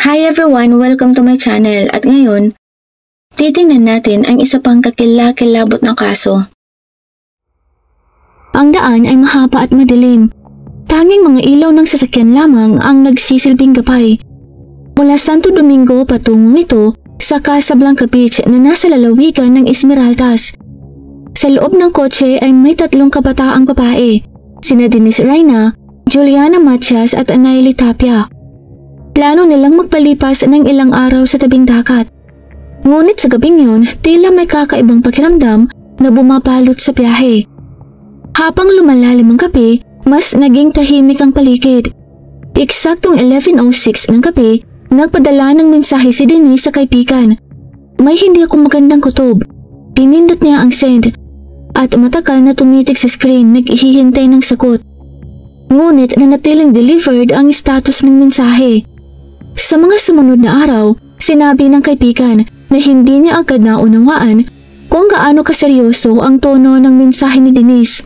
Hi everyone! Welcome to my channel at ngayon, titingnan natin ang isa pang kakilakilabot na kaso. Ang daan ay mahaba at madilim. Tanging mga ilaw ng sasakyan lamang ang nagsisilbing gabay. Mula Santo Domingo patungo ito sa Casablanca Beach na nasa lalawigan ng Esmeraldas. Sa loob ng kotse ay may 3 kabataang babae, sina Denise Reyna, Juliana Matias at Anaily Tapia. Plano nilang magpalipas ng ilang araw sa tabing dagat. Ngunit sa gabing yun, tila may kakaibang pakiramdam na bumapalot sa biyahe. Habang lumalalim ang gabi, mas naging tahimik ang paligid. Eksaktong 11:06 ng gabi, nagpadala ng mensahe si Denise sa kaibigan. May hindi ako magandang kutob. Pinindot niya ang send at matagal na tumitik sa screen, naghihintay ng sagot. Ngunit nanatiling delivered ang status ng mensahe. Sa mga sumunod na araw, sinabi ng kaibigan na hindi niya agad naunawaan kung gaano kaseryoso ang tono ng mensahe ni Denise.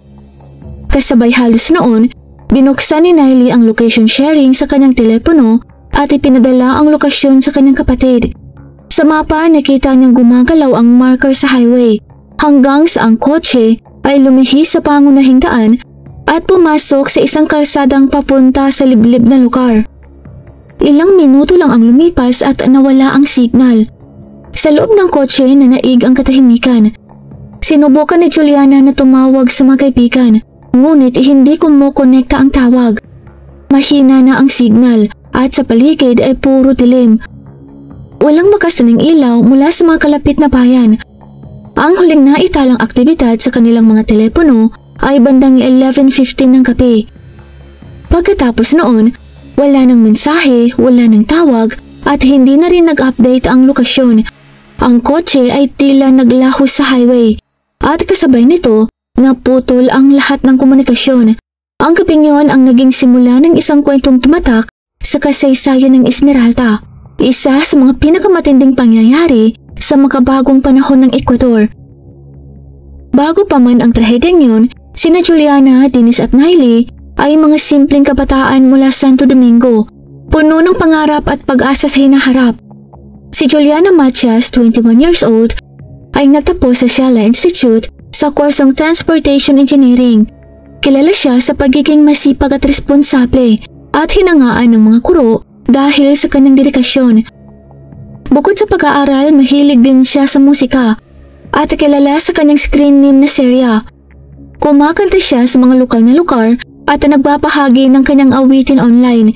Kasabay halos noon, binuksan ni Naily ang location sharing sa kanyang telepono at ipinadala ang lokasyon sa kanyang kapatid. Sa mapa, nakita niyang gumagalaw ang marker sa highway hanggang sa ang kotse ay lumihis sa pangunahing daan at pumasok sa isang kalsadang papunta sa liblib na lugar. Ilang minuto lang ang lumipas at nawala ang signal. Sa loob ng kotse nanaig ang katahimikan. Sinubukan ni Juliana na tumawag sa mga kaibigan, ngunit hindi kumukonekta ang tawag. Mahina na ang signal at sa paligid ay puro dilim. Walang bakas ng ilaw mula sa mga kalapit na bayan. Ang huling naitalang aktibidad sa kanilang mga telepono ay bandang 11:15 ng gabi. Pagkatapos noon, wala ng mensahe, wala ng tawag at hindi na rin nag-update ang lokasyon. Ang kotse ay tila naglaho sa highway at kasabay nito, naputol ang lahat ng komunikasyon. Ang gabing yun ang naging simula ng isang kwentong tumatak sa kasaysayan ng Esmeralda. Isa sa mga pinakamatinding pangyayari sa makabagong panahon ng Ecuador. Bago pa man ang trahedyang yun, sina Juliana, Denise at Naily ay mga simpleng kabataan mula Santo Domingo, puno ng pangarap at pag-asa sa hinaharap. Si Juliana Matias, 21 years old, ay nagtapos sa Shella Institute sa kursong Transportation Engineering. Kilala siya sa pagiging masipag at responsable at hinangaan ng mga kuro dahil sa kanyang dedikasyon. Bukod sa pag-aaral, mahilig din siya sa musika at kilala sa kanyang screen name na Seria. Kumakanta siya sa mga lokal na lugar at nagbabahagi ng kanyang awitin online.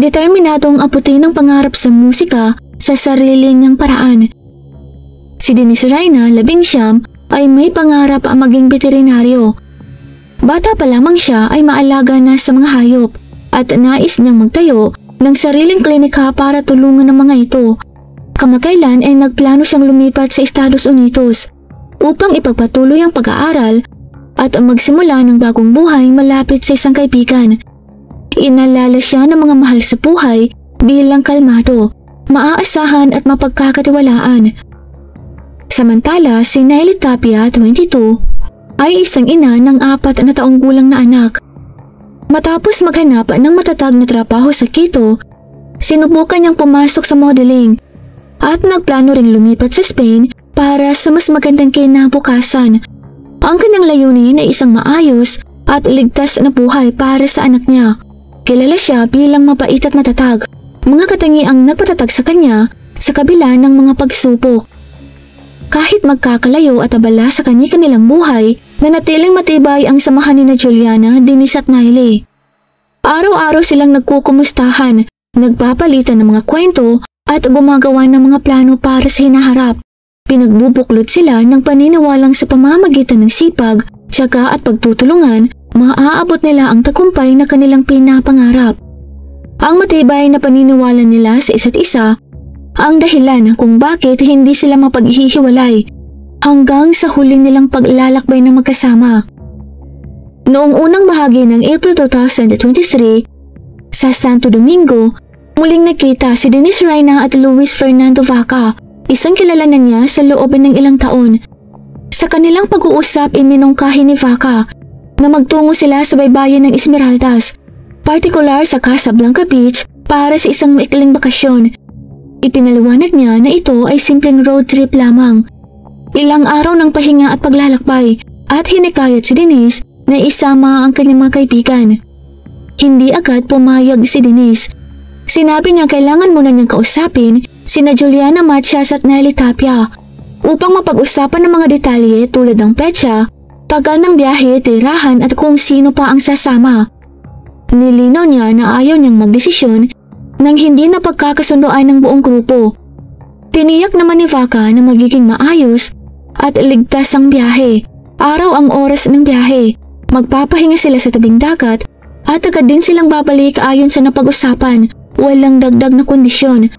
Determinadong abutin ang pangarap sa musika sa sarili niyang paraan. Si Denise Reyna, 19, ay may pangarap ang maging veterinaryo. Bata pa lamang siya ay maalaga na sa mga hayop at nais niyang magtayo ng sariling klinika para tulungan ng mga ito. Kamakailan ay nagplano siyang lumipat sa Estados Unidos upang ipagpatuloy ang pag-aaral at magsimula ng bagong buhay malapit sa isang kaibigan. Inalala siya ng mga mahal sa buhay bilang kalmado, maaasahan at mapagkakatiwalaan. Samantala, si Anaily Tapia, 22, ay isang ina ng 4 na taong gulang na anak. Matapos maghanap ng matatag na trabaho sa Quito, sinubukan niyang pumasok sa modeling at nagplano ring lumipat sa Spain para sa mas magandang kinabukasan. Ang kanyang layunin ay isang maayos at ligtas na buhay para sa anak niya. Kilala siya bilang mabait at matatag, mga katangiang nagpatatag sa kanya sa kabila ng mga pagsubok. Kahit magkakalayo at abala sa kanilang buhay, nanatiling matibay ang samahan ni Juliana, Denise at Naily. Araw-araw silang nagkukumustahan, nagpapalitan ng mga kwento at gumagawa ng mga plano para sa hinaharap. Pinagbubuklod sila ng paniniwalang sa pamamagitan ng sipag, tiyaga at pagtutulungan, maaabot nila ang tagumpay na kanilang pinapangarap. Ang matibay na paniniwala nila sa isa't isa ang dahilan kung bakit hindi sila mapaghihiwalay hanggang sa huli nilang paglalakbay na magkasama. Noong unang bahagi ng April 2023, sa Santo Domingo, muling nakita si Denise Reyna at Luis Fernando Vaca, isang kilala na niya sa loob ng ilang taon. Sa kanilang pag-uusap, iminungkahi ni Vaca na magtungo sila sa baybayin ng Esmeraldas, partikular sa Casablanca Beach para sa isang maikling bakasyon. Ipinaliwanag niya na ito ay simpleng road trip lamang. Ilang araw ng pahinga at paglalakbay at hinikayat si Denise na isama ang kanyang mga kaibigan. Hindi agad pumayag si Denise. Sinabi niya kailangan muna niyang kausapin sina Juliana Matias at Nelly Tapia upang mapag-usapan ng mga detalye tulad ng petsa, tagal ng biyahe, tirahan at kung sino pa ang sasama. Nilinaw niya na ayaw niyang magdesisyon nang hindi na pagkakasundoan ng buong grupo. Tiniyak naman ni Vaca na magiging maayos at ligtas ang biyahe. Araw ang oras ng biyahe. Magpapahinga sila sa tabing dagat at agad din silang babalik ayon sa napag-usapan. Walang dagdag na kondisyon.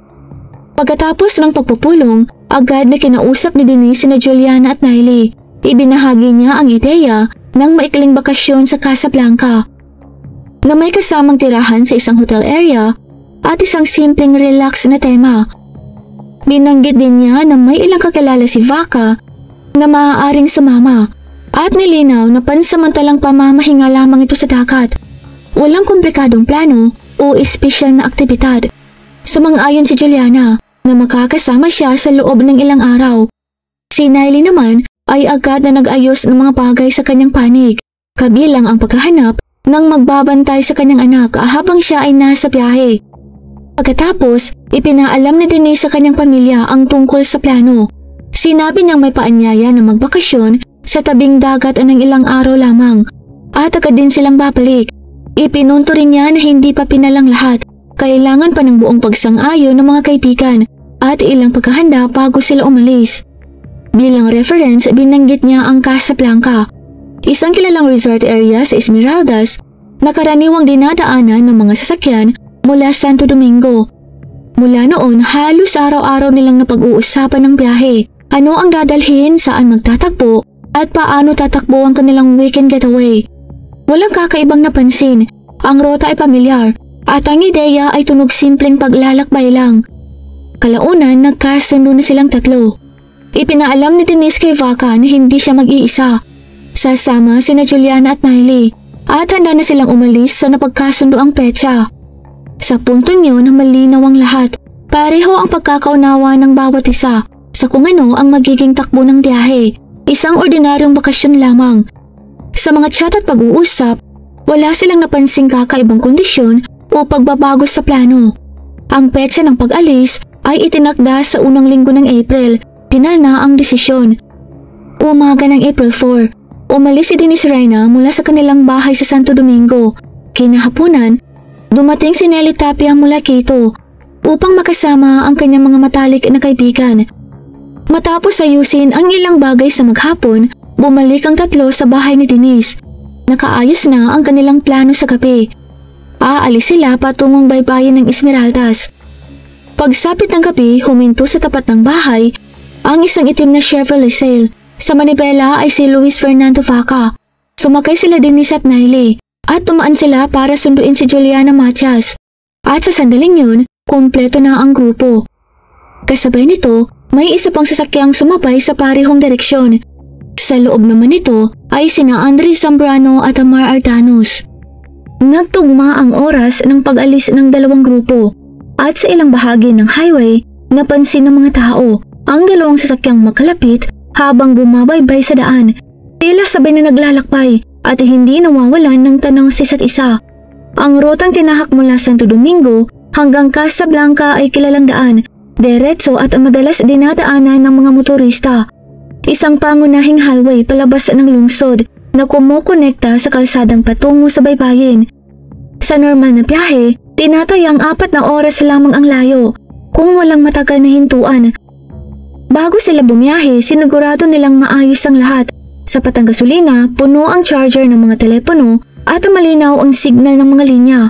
Pagkatapos ng pagpupulong, agad na kinausap ni Denise sina Juliana at Nelly. Ibinahagi niya ang ideya ng maikling bakasyon sa Casablanca na may kasamang tirahan sa isang hotel area at isang simpleng relax na tema. Binanggit din niya na may ilang kakilala si Vaca na maaaring sumama at nilinaw na pansamantalang pamamahinga lamang ito sa dagat. Walang komplikadong plano o espesyal na aktibidad. Sumang-ayon si Juliana na makakasama siya sa loob ng ilang araw. Si Nelly naman ay agad na nag-ayos ng mga bagay sa kanyang panig, kabilang ang paghahanap ng magbabantay sa kanyang anak habang siya ay nasa biyahe. Pagkatapos, ipinaalam ni Denise sa kanyang pamilya ang tungkol sa plano. Sinabi niyang may paanyaya na magbakasyon sa tabing dagat ng ilang araw lamang at agad din silang babalik. Ipinunto rin niya na hindi pa pinalang lahat. Kailangan pa ng buong pagsang-ayon ng mga kaibigan at ilang paghahanda bago sila umalis. Bilang reference, binanggit niya ang Casablanca, isang kilalang resort area sa Esmeraldas na karaniwang dinadaanan ng mga sasakyan mula Santo Domingo. Mula noon, halos araw-araw nilang napag-uusapan ng biyahe, ano ang dadalhin, saan magtatagpo at paano tatakbo ang kanilang weekend getaway. Walang kakaibang napansin, ang rota ay pamilyar at ang ideya ay tunog simpleng paglalakbay lang. Kalaunan, nagkasundo na silang tatlo. Ipinaalam ni Denise kay Vaca na hindi siya mag-iisa. Sasama sina Juliana at Nelly at handa na silang umalis sa napagkasundo ang petsa. Sa puntong yun, malinaw ang lahat. Pareho ang pagkakaunawa ng bawat isa sa kung ano ang magiging takbo ng biyahe. Isang ordinaryong bakasyon lamang. Sa mga chat at pag-uusap, wala silang napansing kakaibang kondisyon o pagbabago sa plano. Ang petsa ng pag-alis ay itinakda sa unang linggo ng April. Pinal na ang desisyon. Umaga ng April 4, umalis si Denise Reyna mula sa kanilang bahay sa Santo Domingo. Kinahaponan, dumating si Nelly Tapia mula Quito upang makasama ang kanyang mga matalik na kaibigan. Matapos ayusin ang ilang bagay sa maghapon, bumalik ang tatlo sa bahay ni Denise. Nakaayos na ang kanilang plano sa gabi. Aalis sila patungong baybayin ng Esmeraldas. Pagsapit ng gabi, huminto sa tapat ng bahay ang isang itim na Chevrolet Sail. Sa manibela ay si Luis Fernando Vaca. Sumakay sila Denise at Nelly at tumaan sila para sunduin si Juliana Matias. At sa sandaling yun, kumpleto na ang grupo. Kasabay nito, may isa pang sasakyang sumabay sa parehong direksyon. Sa loob naman nito ay sina Andres Zambrano at Amar Ardanos. Nagtugma ang oras ng pag-alis ng dalawang grupo at sa ilang bahagi ng highway, napansin ng mga tao ang dalawang sasakyang makalapit habang bumabaybay sa daan. Tila sabay na naglalakbay at hindi nawawalan ng tanaw sa isa't isa. Ang rotang tinahak mula Santo Domingo hanggang Casablanca ay kilalang daan, diretso at madalas dinadaanan ng mga motorista. Isang pangunahing highway palabas ng lungsod na kumukonekta sa kalsadang patungo sa baybayin. Sa normal na biyahe, tinatayang 4 na oras lamang ang layo kung walang matagal na hintuan. Bago sila bumiyahe, sinigurado nilang maayos ang lahat. Sapat ang gasolina, puno ang charger ng mga telepono at malinaw ang signal ng mga linya.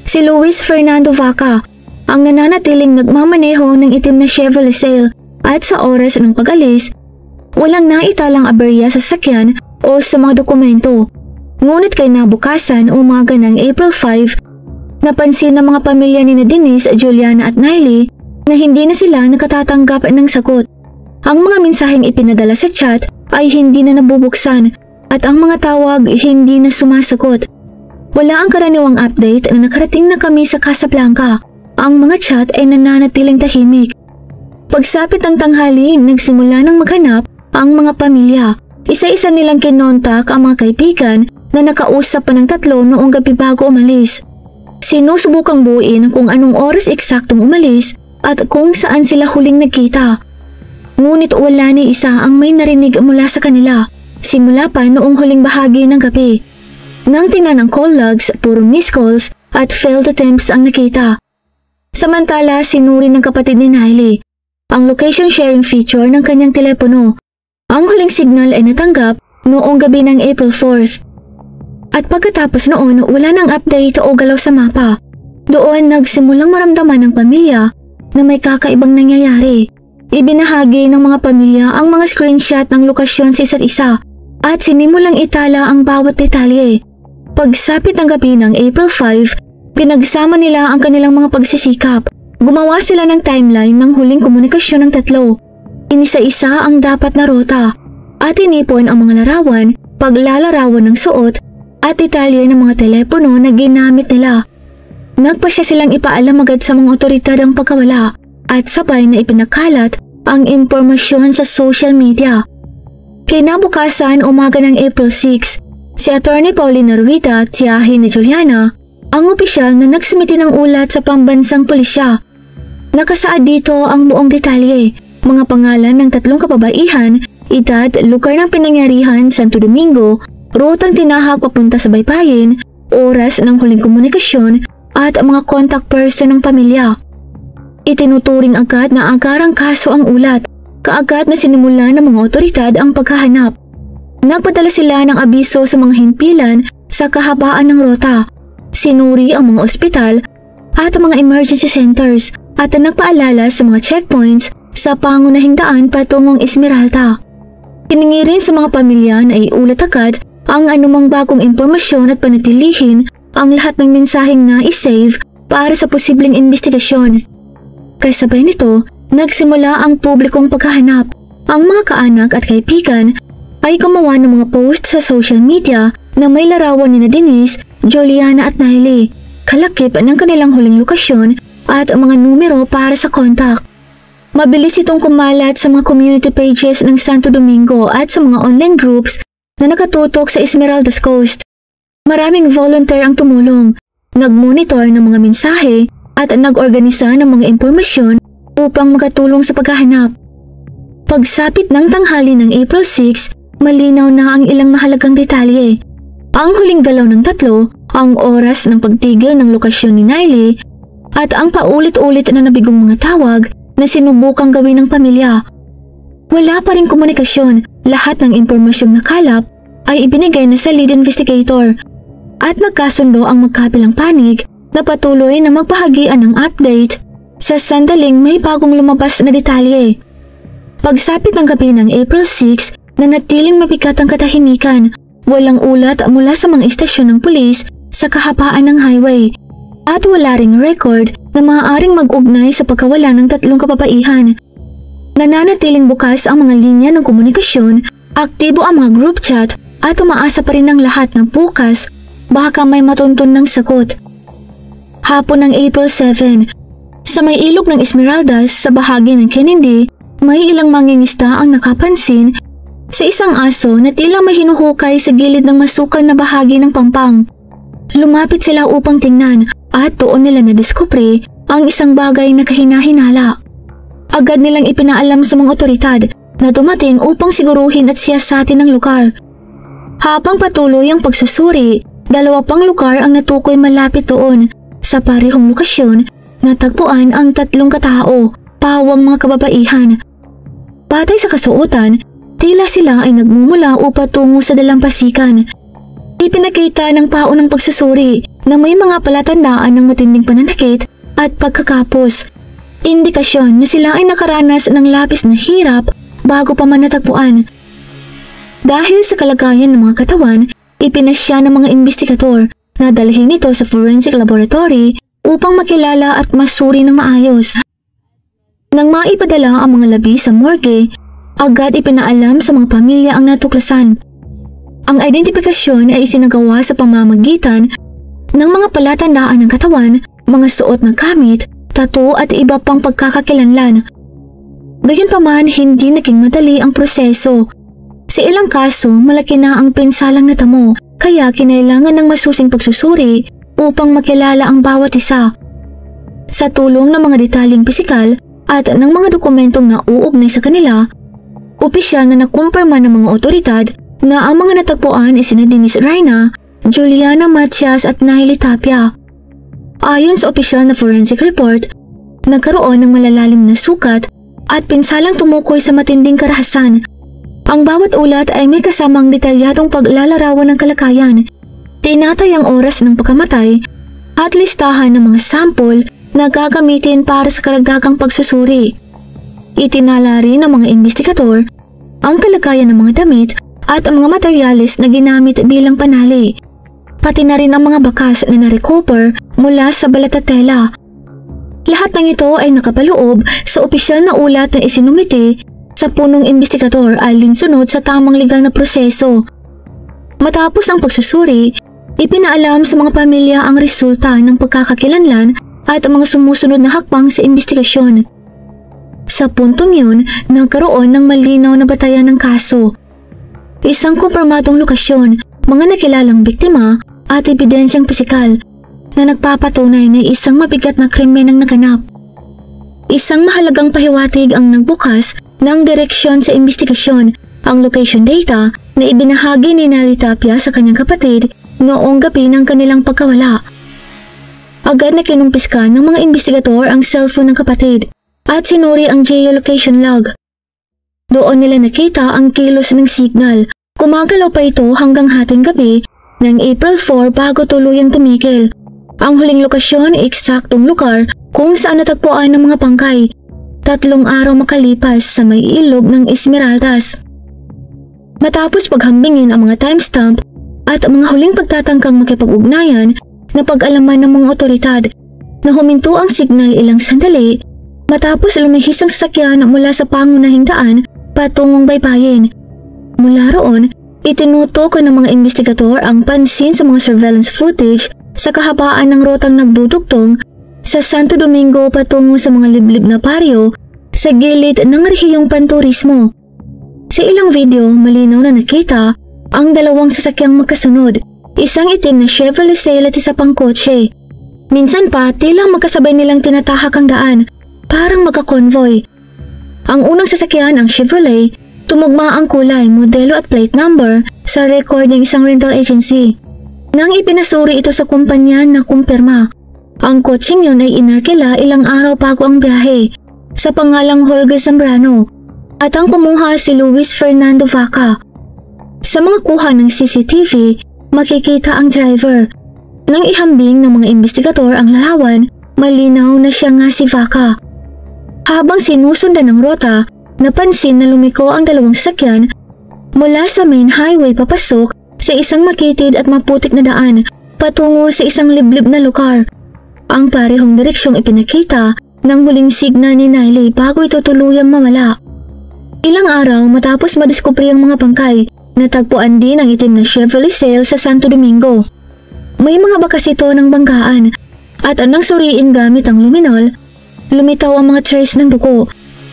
Si Luis Fernando Vaca ang nananatiling nagmamaneho ng itim na Chevrolet Sail at sa oras ng pag-alis, walang naitalang aberya sa sasakyan o sa mga dokumento. Ngunit kay nabukasan umaga ng April 5, napansin ng mga pamilya ni Denise, Juliana at Nelly na hindi na sila nakatatanggap ng sagot. Ang mga mensaheng ipinadala sa chat ay hindi na nabubuksan at ang mga tawag hindi na sumasagot. Wala ang karaniwang update na nakarating na kami sa Casablanca. ang mga chat ay nananatiling tahimik. Pagsapit ng tanghali, nagsimula ng maghanap ang mga pamilya. Isa-isa nilang kinontak ang mga kaibigan na nakausap pa ng 3 noong gabi bago umalis. Sinusubukang buuin kung anong oras eksaktong umalis at kung saan sila huling nagkita. Ngunit wala ni isa ang may narinig mula sa kanila, simula pa noong huling bahagi ng gabi. Nang tingnan ang call logs, puro missed calls at failed attempts ang nakita. Samantala, sinuri ng kapatid ni Niley ang location sharing feature ng kanyang telepono. Ang huling signal ay natanggap noong gabi ng April 4th. At pagkatapos noon, wala nang update o galaw sa mapa. Doon nagsimulang maramdaman ng pamilya na may kakaibang nangyayari. Ibinahagi ng mga pamilya ang mga screenshot ng lokasyon sa isa't isa at sinimulang itala ang bawat detalye. Pagsapit ng gabi ng April 5, pinagsama nila ang kanilang mga pagsisikap. Gumawa sila ng timeline ng huling komunikasyon ng 3. Inisa-isa ang dapat na rota at inipon ang mga larawan, paglalarawan ng suot at detalye ng mga telepono na ginamit nila. Nagpasya silang ipaalam agad sa mga otoridad ang pagkawala at sabay na ipinakalat ang impormasyon sa social media. Kinabukasan, umaga ng April 6, si Attorney Paulina Ruita, tiyahin ni Juliana, ang opisyal na nagsumiti ng ulat sa pambansang pulisya. Nakasaad dito ang buong detalye, mga pangalan ng 3 kababaihan, edad, lugar ng pinangyarihan, Santo Domingo, rutang tinahak papunta sa baybayin, oras ng huling komunikasyon at mga contact person ng pamilya. Itinuturing agad na agarang kaso ang ulat, kaagad na sinimula ng mga otoridad ang paghahanap. Nagpadala sila ng abiso sa mga himpilan sa kahabaan ng rota, sinuri ang mga ospital at ang mga emergency centers at nagpaalala sa mga checkpoints sa pangunahing daan patungong Esmeralda. Hiningi rin sa mga pamilya na iulat agad ang anumang bagong impormasyon at panatilihin ang lahat ng mensaheng na i-save para sa posibleng investigasyon. Kasabay nito, nagsimula ang publikong paghahanap. Ang mga kaanak at kaibigan ay gumawa ng mga post sa social media na may larawan ni Denise, Juliana at Niley, kalakip ng kanilang huling lokasyon at mga numero para sa contact. Mabilis itong kumalat sa mga community pages ng Santo Domingo at sa mga online groups na nakatutok sa Esmeraldas Coast. Maraming volunteer ang tumulong, nag-monitor ng mga mensahe at nag-organisa ng mga impormasyon upang makatulong sa paghahanap. Pagsapit ng tanghali ng April 6, malinaw na ang ilang mahalagang detalye. Ang huling galaw ng 3, ang oras ng pagtigil ng lokasyon ni Niley, at ang paulit-ulit na nabigong mga tawag na sinubukang gawin ng pamilya. Wala pa ring komunikasyon, lahat ng impormasyong nakalap ay ibinigay na sa lead investigator at nagkasundo ang magkabilang panig na patuloy na magpahagian ng update sa sandaling may bagong lumabas na detalye. Pagsapit ng gabi ng April 6, nanatiling mabigat ang katahimikan. Walang ulat mula sa mga istasyon ng pulis sa kahabaan ng highway. At wala ring record na maaaring mag-ugnay sa pagkawala ng 3 kababaihan. Nananatiling bukas ang mga linya ng komunikasyon, aktibo ang mga group chat at umaasa pa rin ang lahat ng bukas baka may matuntun ng sagot. Hapon ng April 7, sa may ilog ng Esmeraldas sa bahagi ng Kennedy, may ilang mangingisda ang nakapansin sa isang aso na tila may hinuhukay sa gilid ng masukal na bahagi ng pampang. Lumapit sila upang tingnan at doon nila nadiskubre ang isang bagay na kahina-hinala. Agad nilang ipinaalam sa mga otoridad na dumating upang siguruhin at siyasatin ang lugar. Habang patuloy ang pagsusuri, 2 pang lugar ang natukoy malapit doon. Sa parehong lokasyon, natagpuan ang 3 katao, pawang mga kababaihan. Batay sa kasuotan, tila sila ay nagmumula o patungo sa dalampasikan. Ipinakita ng pao ng pagsusuri na may mga palatandaan ng matinding pananakit at pagkakapos. Indikasyon na sila ay nakaranas ng labis na hirap bago pa man natagpuan. Dahil sa kalagayan ng mga katawan, ipinasya ng mga investigador na dalhin ito sa forensic laboratory upang makilala at masuri ng maayos. Nang maipadala ang mga labi sa morgue, agad ipinaalam sa mga pamilya ang natuklasan. Ang identifikasyon ay isinagawa sa pamamagitan ng mga palatandaan ng katawan, mga suot na gamit tattoo at iba pang pagkakakilanlan. Gayunpaman, hindi naging madali ang proseso. Sa ilang kaso, malaki na ang pinsalang natamo, kaya kinailangan ng masusing pagsusuri upang makilala ang bawat isa. Sa tulong ng mga detalyeng pisikal at ng mga dokumentong nauugnay sa kanila, opisyal na nakumpirma ng mga otoridad na ang mga natagpuan ay sina Denise Reyna, Juliana Matias at Naily Tapia. Ayon sa opisyal na forensic report, nagkaroon ng malalalim na sukat at pinsalang tumukoy sa matinding karahasan. Ang bawat ulat ay may kasamang detalyadong paglalarawan ng kalagayan, tinatayang oras ng pagkamatay at listahan ng mga sample na gagamitin para sa karagdagang pagsusuri. Itinala rin ng mga investigador ang kalagayan ng mga damit at ang mga materyales na ginamit bilang panali, pati na rin ang mga bakas na na-recover mula sa balat at tela. Lahat ng ito ay nakapaloob sa opisyal na ulat na isinumite sa punong investigador alinsunod sa tamang legal na proseso. Matapos ang pagsusuri, ipinaalam sa mga pamilya ang resulta ng pagkakakilanlan at ang mga sumusunod na hakbang sa investigasyon. Sa puntong yun, nagkaroon ng malinaw na batayan ng kaso. Isang kumpirmadong lokasyon, mga nakilalang biktima at ebidensyang pisikal na nagpapatunay na isang mabigat na krimen ang naganap. Isang mahalagang pahiwatig ang nagbukas ng direksyon sa investigasyon, ang location data na ibinahagi ni Naily Tapia sa kanyang kapatid noong gabi ng kanilang pagkawala. Agad na kinumpiska ng mga investigador ang cellphone ng kapatid at sinuri ang geolocation log. Doon nila nakita ang kilos ng signal. Gumagalaw pa ito hanggang hating gabi ng April 4 bago tuluyang tumigil. Ang huling lokasyon ay eksaktong lugar kung saan natagpuan ng mga bangkay 3 araw makalipas sa may ilog ng Esmeraldas. Matapos paghambingin ang mga timestamp at ang mga huling pagtatangkang makipag-ugnayan na pag-alaman ng mga otoridad na huminto ang signal ilang sandali matapos lumihis ang sasakyan mula sa pangunahing daan patungong baybayin. Mula roon, itinutok ng mga investigador ang pansin sa mga surveillance footage sa kahabaan ng rotang nagdudugtong sa Santo Domingo patungo sa mga liblib na baryo sa gilid ng rehiyong panturismo. Sa ilang video, malinaw na nakita ang dalawang sasakyang magkasunod, isang itim na Chevrolet Sail at isa pang kotse. Minsan pa, tilang magkasabay nilang tinatahak ang daan, parang magka-convoy. Ang unang sasakyan, ang Chevrolet, tumugma ang kulay, modelo at plate number sa record ng isang rental agency. Nang ipinasuri ito sa kumpanya na kumpirma, ang kotseng yun ay inarkila ilang araw bago ang biyahe sa pangalang Holga Zambrano at ang kumuha si Luis Fernando Vaca. Sa mga kuha ng CCTV, makikita ang driver. Nang ihambing ng mga investigador ang larawan, malinaw na siya nga si Vaca. Habang sinusundan ng rota, napansin na lumiko ang dalawang sasakyan mula sa main highway papasok sa isang makitid at maputik na daan patungo sa isang liblib na lugar. Ang parehong direksyong ipinakita ng huling signal ni Naily bago ito tuluyang mawala. Ilang araw matapos madiskubre ang mga bangkay, natagpuan din ang itim na Chevrolet Sail sa Santo Domingo. May mga bakas ito ng banggaan at anang suriin gamit ang luminol, lumitaw ang mga trace ng dugo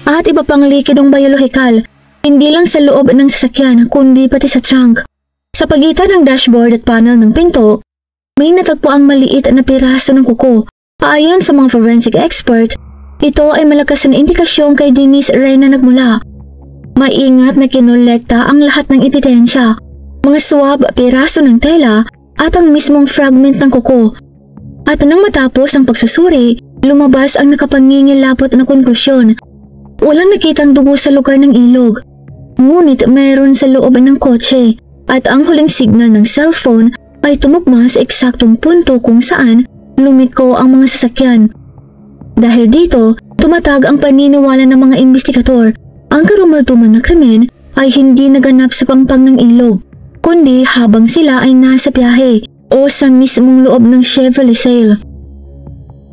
at iba pang likidong biolohikal, hindi lang sa loob ng sasakyan kundi pati sa trunk. Sa pagitan ng dashboard at panel ng pinto, may natagpuang maliit na piraso ng kuko. Ayon sa mga forensic expert, ito ay malakas na indikasyon kay Denise Reyna nagmula. Maingat na kinolekta ang lahat ng ebidensya, mga swab, piraso ng tela at ang mismong fragment ng kuko. At nang matapos ang pagsusuri, lumabas ang nakapangingilabot na konklusyon. Walang nakitang dugo sa lugar ng ilog, ngunit mayroon sa loob ng kotse at ang huling signal ng cellphone ay tumugma sa eksaktong punto kung saan lumiko ang mga sasakyan. Dahil dito, tumatag ang paniniwala ng mga investigador. Ang karumalduman na krimen ay hindi naganap sa pangpang ng ilog, kundi habang sila ay nasa biyahe o sa mismong loob ng Chevrolet Sail.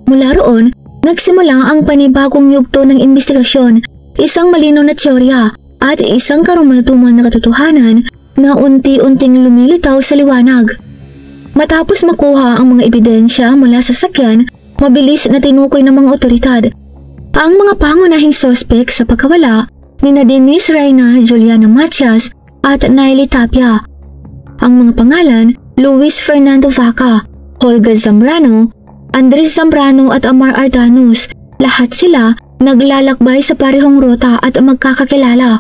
Mula roon, nagsimula ang panibagong yugto ng investigasyon, isang malinaw na teorya at isang karumalduman na katotohanan na unti-unting lumilitaw sa liwanag. Matapos makuha ang mga ebidensya mula sa sakyan Mabilis na tinukoy ng mga otoridad ang mga pangunahing sospek sa pagkawala ni Denise Reyna, Juliana Matias at Naily Tapia. Ang mga pangalan, Luis Fernando Vaca, Olga Zambrano, Andres Zambrano at Amar Ardanus. Lahat sila naglalakbay sa parehong ruta at magkakakilala.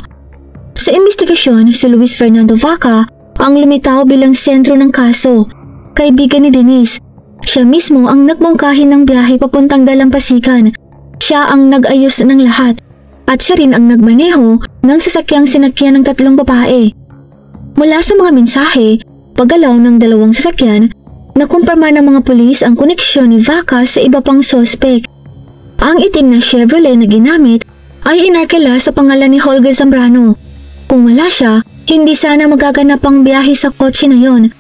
Sa investigasyon, si Luis Fernando Vaca ang lumitaw bilang sentro ng kaso. Kaibigan ni Denise, siya mismo ang nagmungkahi ng biyahe papuntang Dalampasigan. Siya ang nag-ayos ng lahat at siya rin ang nagmaneho ng sasakyang sinakyan ng 3 babae. Mula sa mga mensahe, paggalaw ng 2 sasakyan, nakumpirma ng mga pulis ang koneksyon ni Vaca sa iba pang sospek. Ang itim na Chevrolet na ginamit ay inarkila sa pangalan ni Olga Zambrano. Kung wala siya, hindi sana magaganap ang biyahe sa kotse na yon.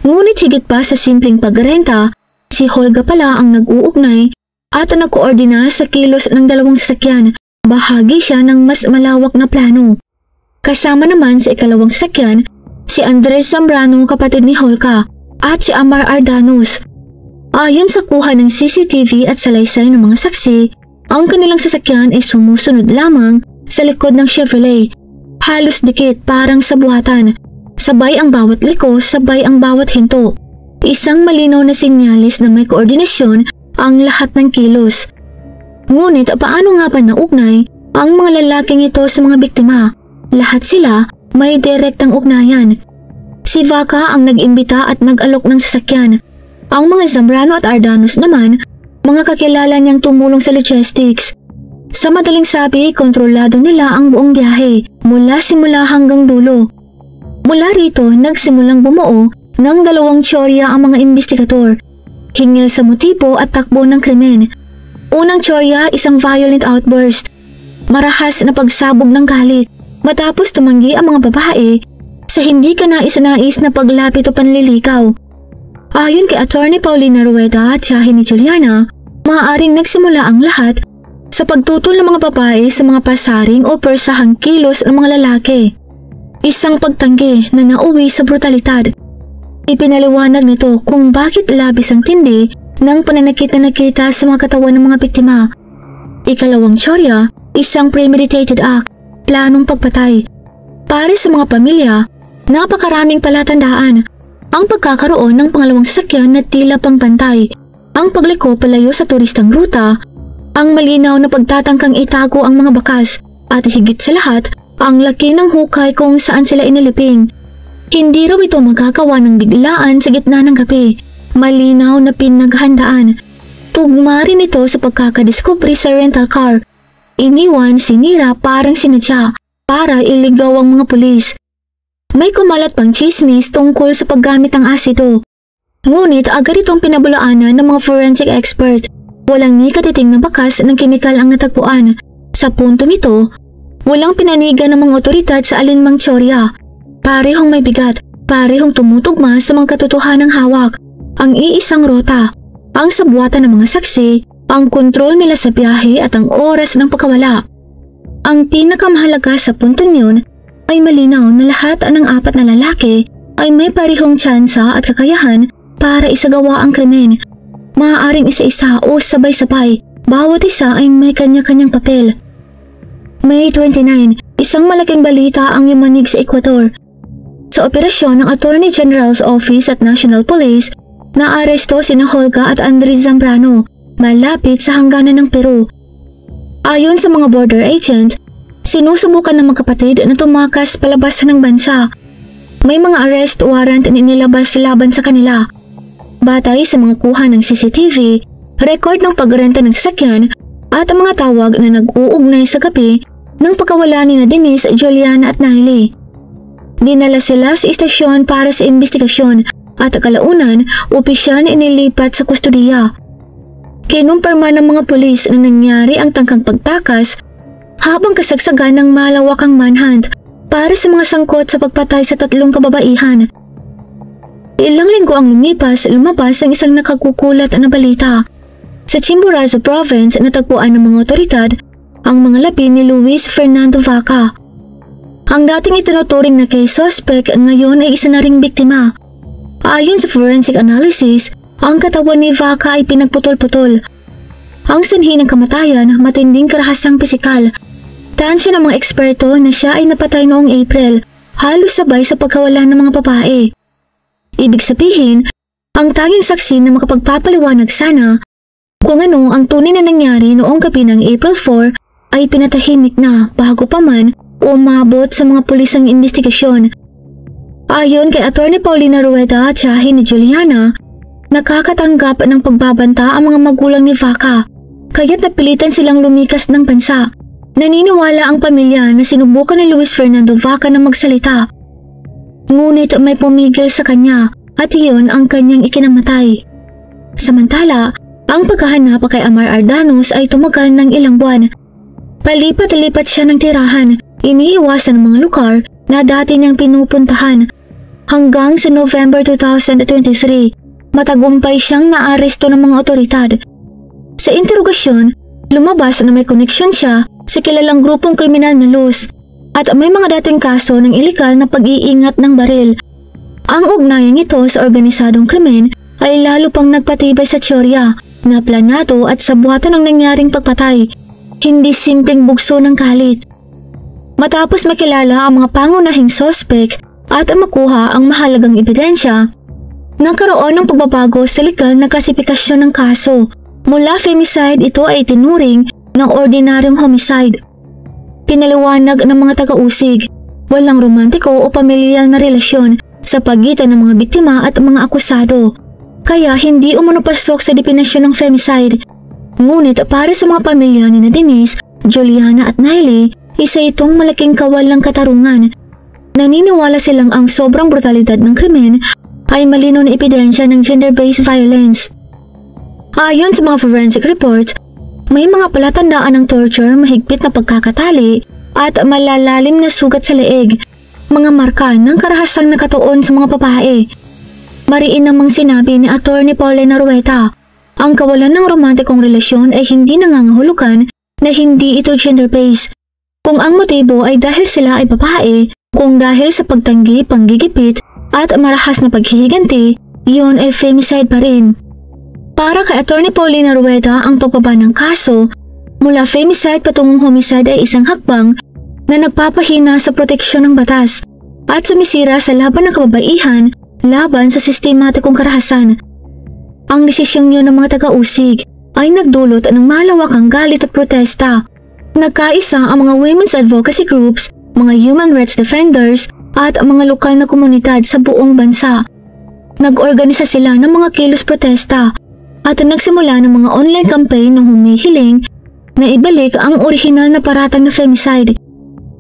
Ngunit higit pa sa simpleng pagrenta, si Olga pala ang nag-uugnay at nagkoordina sa kilos ng 2 sasakyan. Bahagi siya ng mas malawak na plano. Kasama naman sa ikalawang sasakyan, si Andres Zambrano, kapatid ni Olga, at si Amar Ardanus. Ayon sa kuha ng CCTV at salaysay ng mga saksi, ang kanilang sasakyan ay sumusunod lamang sa likod ng Chevrolet. Halos dikit, parang sa buhatan. Sabay ang bawat liko, sabay ang bawat hinto. Isang malinaw na sinyalis na may koordinasyon ang lahat ng kilos. Ngunit paano nga ba naugnay ang mga lalaking ito sa mga biktima? Lahat sila may direktang ugnayan. Si Vaca ang nag-imbita at nag-alok ng sasakyan. Ang mga Zambrano at Ardanus naman, mga kakilala niyang tumulong sa logistics. Sa madaling sabi, kontrolado nila ang buong biyahe mula simula hanggang dulo. Mula rito, nagsimulang bumuo ng 2 tsorya ang mga investigador, hingil sa motibo at takbo ng krimen. Unang tsorya, isang violent outburst, marahas na pagsabog ng galit matapos tumanggi ang mga babae sa hindi kanais-nais na paglapit o panliligaw. Ayon kay Attorney Paulina Rueda at tiyahin ni Juliana, maaaring nagsimula ang lahat sa pagtutol ng mga babae sa mga pasaring o persahang kilos ng mga lalaki. Isang pagtanggi na nauwi sa brutalidad. Ipinaliwanag nito kung bakit labis ang tindi ng pananakit na nakita sa mga katawan ng mga biktima. Ikalawang tsorya, isang premeditated act, planong pagpatay. Para sa mga pamilya, napakaraming palatandaan. Ang pagkakaroon ng pangalawang sasakyan na tila pangpantay, ang pagliko palayo sa turistang ruta, ang malinaw na pagtatangkang itago ang mga bakas, at higit sa lahat, ang laki ng hukay kung saan sila iniliping. Hindi raw ito magagawa ng biglaan sa gitna ng gabi, malinaw na pinaghandaan. Tugma rin ito sa pagkakadiskubre sa rental car. Iniwan, sinira, parang sinadya para iligaw ang mga pulis. May kumalat pang chismis tungkol sa paggamit ng asido. Ngunit agad itong pinabulaanan ng mga forensic expert. Walang ni katiting na bakas ng kemikal ang natagpuan. Sa puntong ito, walang pinanigan ng mga otoridad sa alinmang tsorya. Parehong may bigat, parehong tumutugma sa mga katotohanang hawak. Ang iisang rota, ang sabuatan ng mga saksi, ang kontrol nila sa biyahe at ang oras ng pagkawala. Ang pinakamahalaga sa puntong yun ay malinaw na lahat ng 4 na lalaki ay may parehong tsansa at kakayahan para isagawa ang krimen. Maaaring isa-isa o sabay-sabay, bawat isa ay may kanya-kanyang papel. May 29, isang malaking balita ang yumanig sa Ecuador. Sa operasyon ng Attorney General's Office at National Police, naaresto sina Olga at Andres Zambrano malapit sa hangganan ng Peru. Ayon sa mga border agent, sinusubukan ng magkapatid na tumakas palabas ng bansa. May mga arrest warrant na inilabas laban sa kanila. Batay sa mga kuha ng CCTV, record ng pagrenta ng sasakyan at ang mga tawag na nag-uugnay sa gabi ng pagkawala ni Denise, Juliana at Naily. Dinala sila sa istasyon para sa investigasyon at kalaunan opisyal na inilipat sa kustudiya. Kinumpirma ng mga pulis na nangyari ang tangkang pagtakas habang kasagsagan ng malawakang manhunt para sa mga sangkot sa pagpatay sa 3 kababaihan. Ilang linggo ang lumabas ang isang nakakukulat na balita. Sa Chimborazo Province, natagpuan ng mga otoridad ang mga labi ni Luis Fernando Vaca. Ang dating itinuturing na case suspect ngayon ay isa na ring biktima. Ayon sa forensic analysis, ang katawan ni Vaca ay pinagputol-putol ang sanhi ng kamatayan, matinding karahasang pisikal. Tansya ng mga eksperto na siya ay napatay noong April, halos sabay sa pagkawala ng mga babae. Ibig sabihin, ang tanging saksi na makapagpapaliwanag sana kung ano ang tunay na nangyari noong gabi ng April 4 ay pinatahimik na bago pa man umabot sa mga pulis ang investigasyon. Ayon kay Atty. Paulina Rueda at tiyahin ni Juliana, nakakatanggap ng pagbabanta ang mga magulang ni Vaca, kaya't napilitan silang lumikas ng bansa. Naniniwala ang pamilya na sinubukan ni Luis Fernando Vaca na magsalita. Ngunit may pumigil sa kanya at iyon ang kanyang ikinamatay. Samantala, ang paghahanap kay Amar Ardanos ay tumagal ng ilang buwan. Palipat-lipat siya ng tirahan, iniiwasan ng mga lugar na dati niyang pinupuntahan. Hanggang sa November 2023, matagumpay siyang naaresto ng mga otoridad. Sa interogasyon, lumabas na may koneksyon siya sa kilalang grupong kriminal na Luz at may mga dating kaso ng ilegal na pag-iingat ng baril. Ang ugnayang ito sa organisadong krimen ay lalo pang nagpatibay sa teorya na planado at sabuatan ng nangyaring pagpatay, hindi simpleng bugso ng kalit. Matapos makilala ang mga pangunahing sospek at makuha ang mahalagang ebidensya, nagkaroon ng pagbabago sa legal na klasifikasyon ng kaso. Mula femicide, ito ay tinuring ng ordinaryong homicide. Pinaliwanag ng mga taga-usig, walang romantiko o pamilyal na relasyon sa pagitan ng mga biktima at mga akusado, kaya hindi umunupasok sa definasyon ng femicide. Ngunit para sa mga pamilya ni Denise, Juliana at Niley, isa itong malaking kawal ng katarungan. Naniniwala silang ang sobrang brutalidad ng krimen ay malinaw na ebidensya ng gender-based violence. Ayon sa mga forensic report, may mga palatandaan ng torture, mahigpit na pagkakatali at malalalim na sugat sa leeg, mga marka ng karahasang nakatuon sa mga babae. Mariin namang sinabi ni Atty. Paulina Rueda, ang kawalan ng romantikong relasyon ay hindi nangangahulugan na hindi ito gender-based. Kung ang motibo ay dahil sila ay babae, kung dahil sa pagtanggi, panggigipit at marahas na paghihiganti, iyon ay femicide pa rin. Para kay Atty. Paulina Rueda, ang pagbaba ng kaso mula femicide patungong homicide ay isang hakbang na nagpapahina sa proteksyon ng batas at sumisira sa laban ng kababaihan laban sa sistematikong karahasan. Ang desisyong yun ng mga taga-usig ay nagdulot ng malawakang galit at protesta. Nagkaisa ang mga women's advocacy groups, mga human rights defenders at mga lokal na komunidad sa buong bansa. Nag-organisa sila ng mga kilos protesta at nagsimula ng mga online campaign na humihiling na ibalik ang orihinal na paratang na femicide.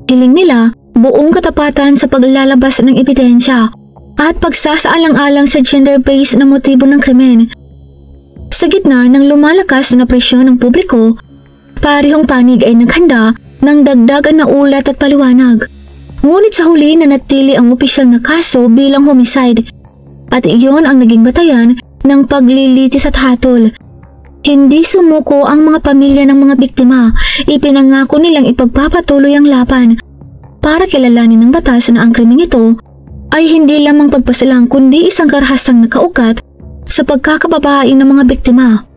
Hiling nila buong katapatan sa paglalabas ng ebidensya at pagsasaalang-alang sa gender-based na motibo ng krimen. Sa gitna ng lumalakas na presyon ng publiko, parehong panig ay naghanda ng dagdag na ulat at paliwanag. Ngunit sa huli nanatili ang opisyal na kaso bilang homicide at iyon ang naging batayan ng paglilitis at hatol. Hindi sumuko ang mga pamilya ng mga biktima, ipinangako nilang ipagpapatuloy ang laban para kilalanin ng batas na ang krimeng ito ay hindi lamang pagpasalang kundi isang karahasang nakaukat sa pagkakababae ng mga biktima.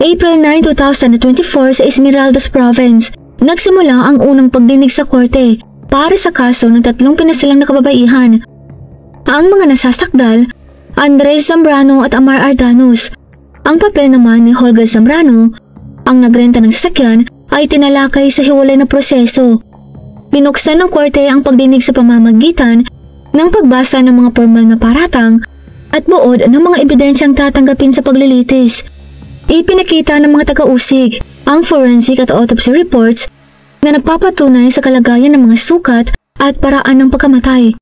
April 9, 2024 sa Esmeraldas Province, nagsimula ang unang pagdinig sa korte para sa kaso ng 3 pinasilang na kababaihan. Ang mga nasasakdal, Andres Zambrano at Amar Ardanos. Ang papel naman ni Olga Zambrano, ang nagrenta ng sasakyan, ay tinalakay sa hiwalay na proseso. Binuksan ng korte ang pagdinig sa pamamagitan ng pagbasa ng mga formal na paratang at buod ng mga ebidensyang tatanggapin sa paglilitis. Ipinakita ng mga taga-usig ang forensic at autopsy reports na nagpapatunay sa kalagayan ng mga sukat at paraan ng pagkamatay.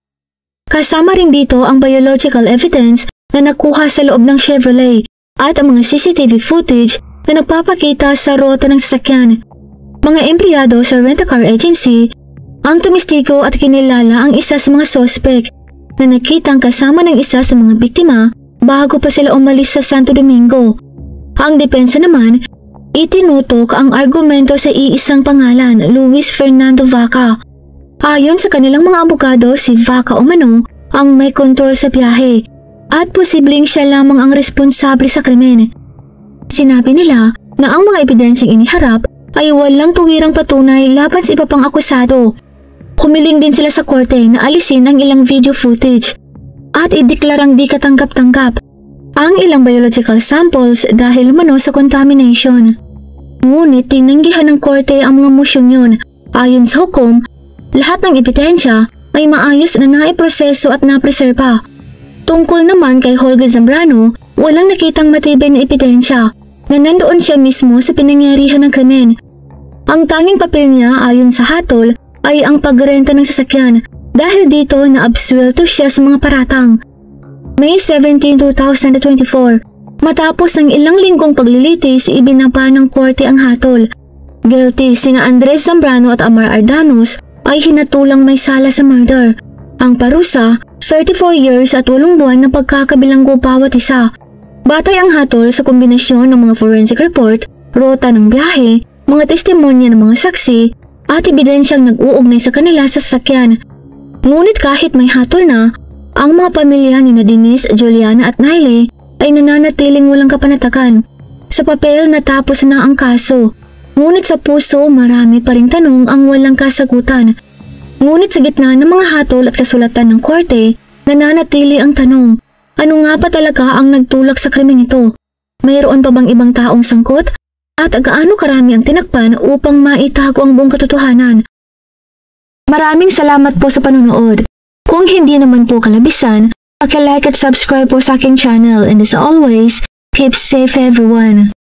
Kasama rin dito ang biological evidence na nakuha sa loob ng Chevrolet at ang mga CCTV footage na nagpapakita sa rota ng sasakyan. Mga empleyado sa rent-a-car agency ang tumistigo at kinilala ang isa sa mga sospek na nakitang kasama ng isa sa mga biktima bago pa sila umalis sa Santo Domingo. Ang depensa naman, itinutok ang argumento sa iisang pangalan, Luis Fernando Vaca. Ayon sa kanilang mga abogado, si Vaca umano ang may kontrol sa biyahe at posibleng siya lamang ang responsable sa krimen. Sinabi nila na ang mga ebidensyang iniharap ay walang tuwirang patunay laban sa iba pang akusado. Humiling din sila sa korte na alisin ang ilang video footage at ideklarang di katanggap-tanggap ang ilang biological samples dahil umano sa contamination. Ngunit tinanggihan ng korte ang mga mosyong yun. Ayon sa hukom, lahat ng ebidensya ay maayos na naiproseso at napreserba. Tungkol naman kay Holga Zambrano, walang nakitang matibay na ebidensya na nandoon siya mismo sa pinangyarihan ng krimen. Ang tanging papel niya ayon sa hatol ay ang pagrenta ng sasakyan dahil dito na-absuelto siya sa mga paratang. May 17, 2024, matapos ng ilang linggong paglilitis, ibinaba ng korte ang hatol. Guilty sina Andres Zambrano at Amar Ardanos ay hinatulang may sala sa murder. Ang parusa, 34 years at 8 buwan na pagkakabilanggo bawat isa. Batay ang hatol sa kombinasyon ng mga forensic report, rota ng biyahe, mga testimonya ng mga saksi, at ebidensyang nag-uugnay sa kanila sa sasakyan. Ngunit kahit may hatol na, ang mga pamilya ni Denise, Juliana at Naile ay nananatiling walang kapanatagan. Sa papel natapos na ang kaso, ngunit sa puso marami pa ring tanong ang walang kasagutan. Ngunit sa gitna ng mga hatol at kasulatan ng korte, nananatili ang tanong, ano nga pa talaga ang nagtulak sa krimeng ito? Mayroon pa bang ibang taong sangkot? At gaano karami ang tinakpan upang maitago ang buong katotohanan? Maraming salamat po sa panonood. Kung hindi naman po kalabisan, paki-like at subscribe po sa aking channel, and as always, keep safe everyone.